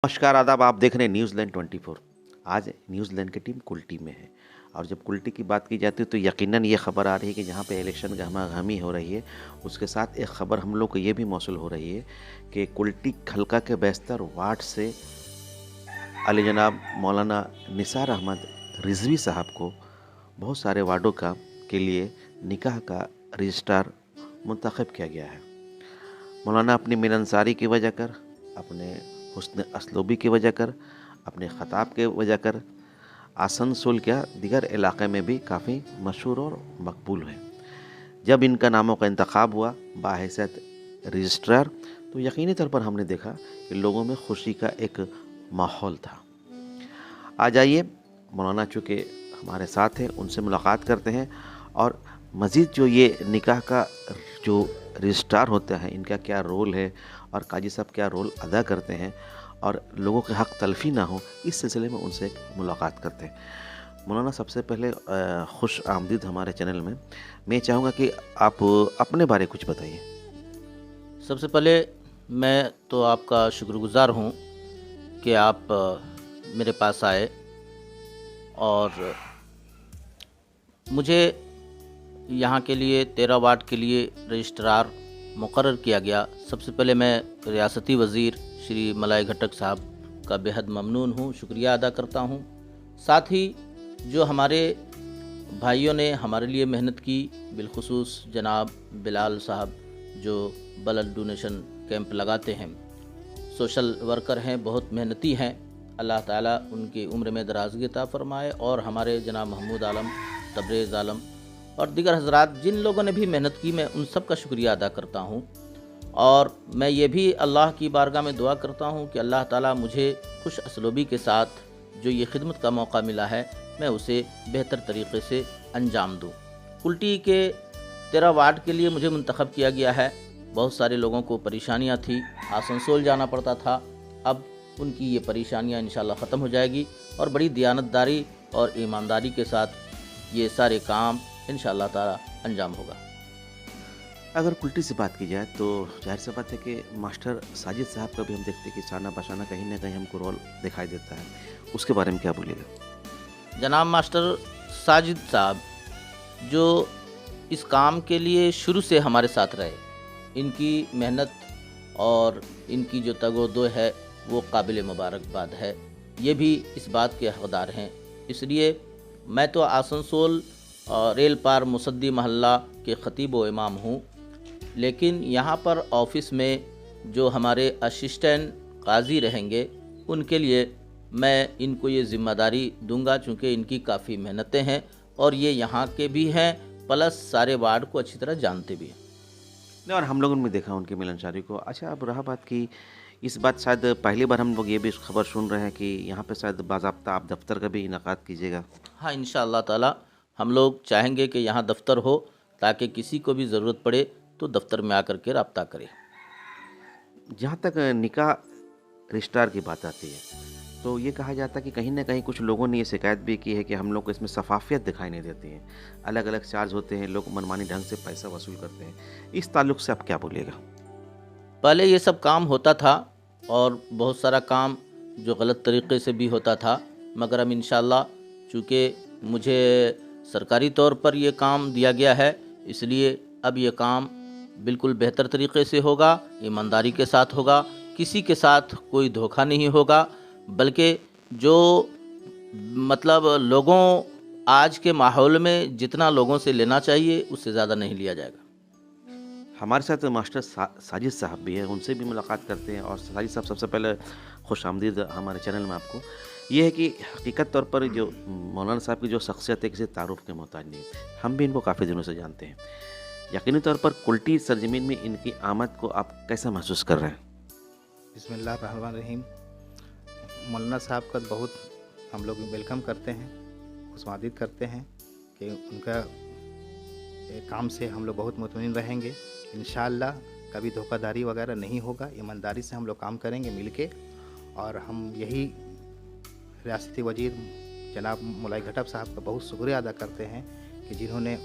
नमस्कार आदाब, आप देख रहे हैं न्यूज़लैंड 24। आज न्यूज़लैंड की टीम कुल्टी में है और जब कुल्टी की बात की जाती है तो यकीनन ये खबर आ रही है कि जहाँ पे इलेक्शन गहमागहमी हो रही है, उसके साथ एक खबर हम लोग को ये भी मौसूल हो रही है कि कुल्टी हल्का के बेशतर वार्ड से अली जनाब मौलाना निसार अहमद रिजवी साहब को बहुत सारे वार्डों के लिए निकाह का रजिस्ट्रार मुंतखब किया गया है। मौलाना अपनी मिलनसारी की वजह कर, अपने हुस्न असलूबी की वजह कर, अपने ख़ताब के वजह कर आसनसोल क्या दीगर इलाक़े में भी काफ़ी मशहूर और मकबूल है। जब इनका नामों का इंतखाब हुआ बाहैसियत रजिस्ट्रार तो यकीनी तौर पर हमने देखा कि लोगों में खुशी का एक माहौल था। आ जाइए, मौलाना चूँकि हमारे साथ हैं, उनसे मुलाकात करते हैं और मज़ीद जो ये निकाह का जो रजिस्ट्रार होता है, इनका क्या रोल है और काजी साहब क्या रोल अदा करते हैं और लोगों के हक़ तलफ़ी ना हो, इस सिलसिले में उनसे एक मुलाकात करते हैं। मौलाना, सबसे पहले खुश आमदीद हमारे चैनल में। मैं चाहूँगा कि आप अपने बारे कुछ बताइए। सबसे पहले मैं तो आपका शुक्रगुज़ार हूँ कि आप मेरे पास आए और मुझे यहाँ के लिए 13 वार्ड के लिए रजिस्ट्रार मुकर्रर किया गया। सबसे पहले मैं रियासती वज़ीर श्री मलाई घटक साहब का बेहद ममनून हूँ, शुक्रिया अदा करता हूँ। साथ ही जो हमारे भाइयों ने हमारे लिए मेहनत की, बिलखुसूस जनाब बिलाल साहब जो ब्लड डोनेशन कैंप लगाते हैं, सोशल वर्कर हैं, बहुत मेहनती हैं। अल्लाह ताला उनकी उम्र में दराज़गी अता फ़रमाए। और हमारे जनाब महमूद आलम, तबरेज़ आलम और दीगर हजरात जिन लोगों ने भी मेहनत की, मैं उन सब का शुक्रिया अदा करता हूँ। और मैं ये भी अल्लाह की बारगाह में दुआ करता हूँ कि अल्लाह ताला मुझे खुश असलूबी के साथ जो ये खिदमत का मौका मिला है, मैं उसे बेहतर तरीक़े से अंजाम दूँ। कुल्टी के 13 वार्ड के लिए मुझे मुंतखब किया गया है। बहुत सारे लोगों को परेशानियाँ थी, आसनसोल जाना पड़ता था। अब उनकी ये परेशानियाँ इंशाअल्लाह ख़त्म हो जाएगी और बड़ी दियानतदारी और ईमानदारी के साथ ये सारे काम इंशाअल्लाह ताला अंजाम होगा। अगर कुल्टी से बात की जाए तो ज़ाहिर सी बात है कि मास्टर साजिद साहब का भी हम देखते हैं कि शाना बशाना कहीं ना कहीं हमको रोल दिखाई देता है, उसके बारे में क्या बोलिएगा? जनाब मास्टर साजिद साहब जो इस काम के लिए शुरू से हमारे साथ रहे, इनकी मेहनत और इनकी जो तगोदो है वो काबिल मुबारकबाद है। ये भी इस बात के हक़दार हैं। इसलिए मैं तो आसनसोल रेल पार मुसद्दी महल्ला के ख़तीब व इमाम हूँ, लेकिन यहाँ पर ऑफ़िस में जो हमारे असिस्टेंट काजी रहेंगे उनके लिए मैं इनको ये ज़िम्मेदारी दूंगा, चूँकि इनकी काफ़ी मेहनतें हैं और ये यहाँ के भी हैं प्लस सारे वार्ड को अच्छी तरह जानते भी हैं। नहीं, और हम लोगों ने देखा उनकी मिलनसारी को। अच्छा, अब रहा बात की इस बात, शायद पहली बार हम लोग ये भी खबर सुन रहे हैं कि यहाँ पे शायद बाज़ाब्ता आप दफ्तर का भी इनेकाद कीजिएगा। हाँ, इंशाअल्लाह ताला हम लोग चाहेंगे कि यहाँ दफ्तर हो ताकि किसी को भी ज़रूरत पड़े तो दफ्तर में आकर के रब्ता करे। जहाँ तक निकाह रजिस्ट्रार की बात आती है तो ये कहा जाता है कि कहीं ना कहीं कुछ लोगों ने ये शिकायत भी की है कि हम लोग को इसमें शफाफियत दिखाई नहीं देती है, अलग अलग चार्ज होते हैं, लोग मनमानी ढंग से पैसा वसूल करते हैं। इस ताल्लुक से आप क्या बोलिएगा? पहले ये सब काम होता था और बहुत सारा काम जो गलत तरीक़े से भी होता था, मगर अब इंशाअल्लाह चूँकि मुझे सरकारी तौर पर ये काम दिया गया है, इसलिए अब ये काम बिल्कुल बेहतर तरीक़े से होगा, ईमानदारी के साथ होगा, किसी के साथ कोई धोखा नहीं होगा, बल्कि जो मतलब लोगों आज के माहौल में जितना लोगों से लेना चाहिए उससे ज़्यादा नहीं लिया जाएगा। हमारे साथ मास्टर साजिद साहब भी हैं, उनसे भी मुलाकात करते हैं। और साजिद साहब, सबसे पहले खुश आमदीद हमारे चैनल में आपको। ये है कि हकीकत तौर पर जो मौलाना साहब की जो शख्सियत है किसी तारुफ के मोहताज नहीं, हम भी इनको काफ़ी दिनों से जानते हैं। यकीनी तौर पर कुल्टी सरजमीन में इनकी आमद को आप कैसा महसूस कर रहे हैं? बिस्मिल्लाहिर्रहमानिर्रहीम। मौलाना साहब का बहुत हम लोग वेलकम करते हैं, खुशआमदीद करते हैं कि उनका काम से हम लोग बहुत मुतमईन रहेंगे। इंशाअल्लाह कभी धोखाधड़ी वगैरह नहीं होगा, ईमानदारी से हम लोग काम करेंगे मिलके। और हम यही रियासती वज़ीर जनाब मलाई घटक साहब का बहुत शुक्रिया अदा करते हैं कि जिन्होंने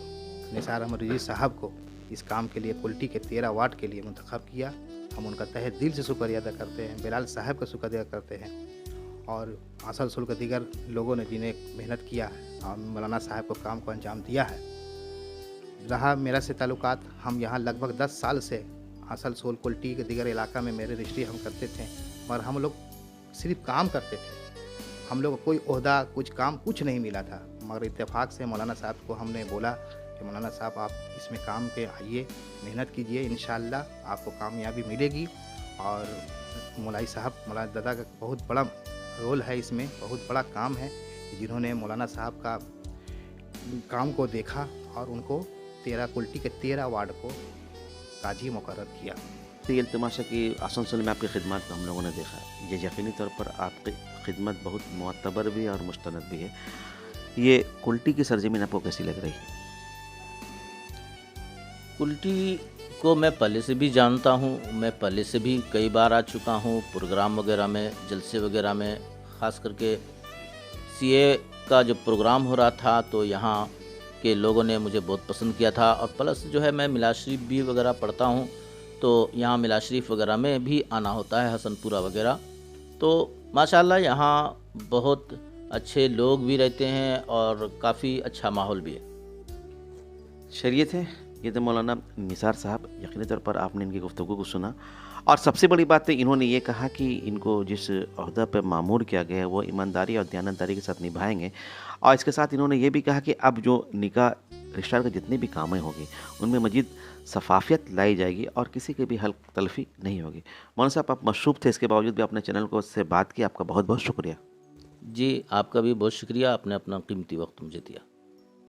निसार अहमद रिजवी साहब को इस काम के लिए कुल्टी के 13 वार्ड के लिए मुंतखब किया। हम उनका तहे दिल से शुक्रिया अदा करते हैं। बिलाल साहब का शुक्रिया अदा करते हैं और आसल रसूल के दीगर लोगों ने जिन्हें मेहनत किया है और मौलाना साहब को काम को अंजाम दिया है। रहा मेरा से ताल्लुकात, हम यहाँ लगभग 10 साल से आसल रसूल कुल्टी के दीगर इलाका में मेरे रजिस्ट्री हम करते थे और हम लोग सिर्फ काम करते थे। हम लोग को कोई ओहदा कुछ काम कुछ नहीं मिला था, मगर इत्तेफाक से मौलाना साहब को हमने बोला कि मौलाना साहब आप इसमें काम पे आइए, मेहनत कीजिए, इंशाअल्लाह आपको कामयाबी मिलेगी। और मौलाई साहब, मौलाना दादा का बहुत बड़ा रोल है इसमें, बहुत बड़ा काम है, जिन्होंने मौलाना साहब का काम को देखा और उनको 13 कुल्टी के 13 वार्ड को काजी मुकर्रर किया। तो ये इल्तमास है कि आसनसोल में आपकी खिदमत को हम लोगों ने देखा, ये यकीनी तौर पर आपकी खिदमत बहुत मुअत्तबर भी है और मुस्तनद भी है। ये कुल्टी की सरजमीन आपको कैसी लग रही है? कुल्टी को मैं पहले से भी जानता हूँ, मैं पहले से भी कई बार आ चुका हूँ प्रोग्राम वगैरह में, जलसे वगैरह में। ख़ास करके सीए का जब प्रोग्राम हो रहा था तो यहाँ के लोगों ने मुझे बहुत पसंद किया था। और प्लस जो है मैं मिलाद शरीफ भी वगैरह पढ़ता हूँ, तो यहाँ मिलाद शरीफ वगैरह में भी आना होता है, हसनपुरा वगैरह। तो माशाल्लाह यहाँ बहुत अच्छे लोग भी रहते हैं और काफ़ी अच्छा माहौल भी है। शरीयत है। ये तो मौलाना निसार साहब, यकीनी तौर पर आपने इनकी गुफ्तगू को सुना और सबसे बड़ी बात है इन्होंने ये कहा कि इनको जिस ओहदा पर मामूर किया गया है वो ईमानदारी और दयानतदारी के साथ निभाएंगे। और इसके साथ इन्होंने ये भी कहा कि अब जो निकाह रिश्तेदार के जितनी भी कामें होगी उनमें मजीद शफाफियत लाई जाएगी और किसी की भी हल्क तलफी नहीं होगी। मौलाना साहब, आप मशरूफ थे, इसके बावजूद भी अपने चैनल को से बात की, आपका बहुत बहुत शुक्रिया। जी, आपका भी बहुत शुक्रिया, आपने अपना कीमती वक्त मुझे दिया।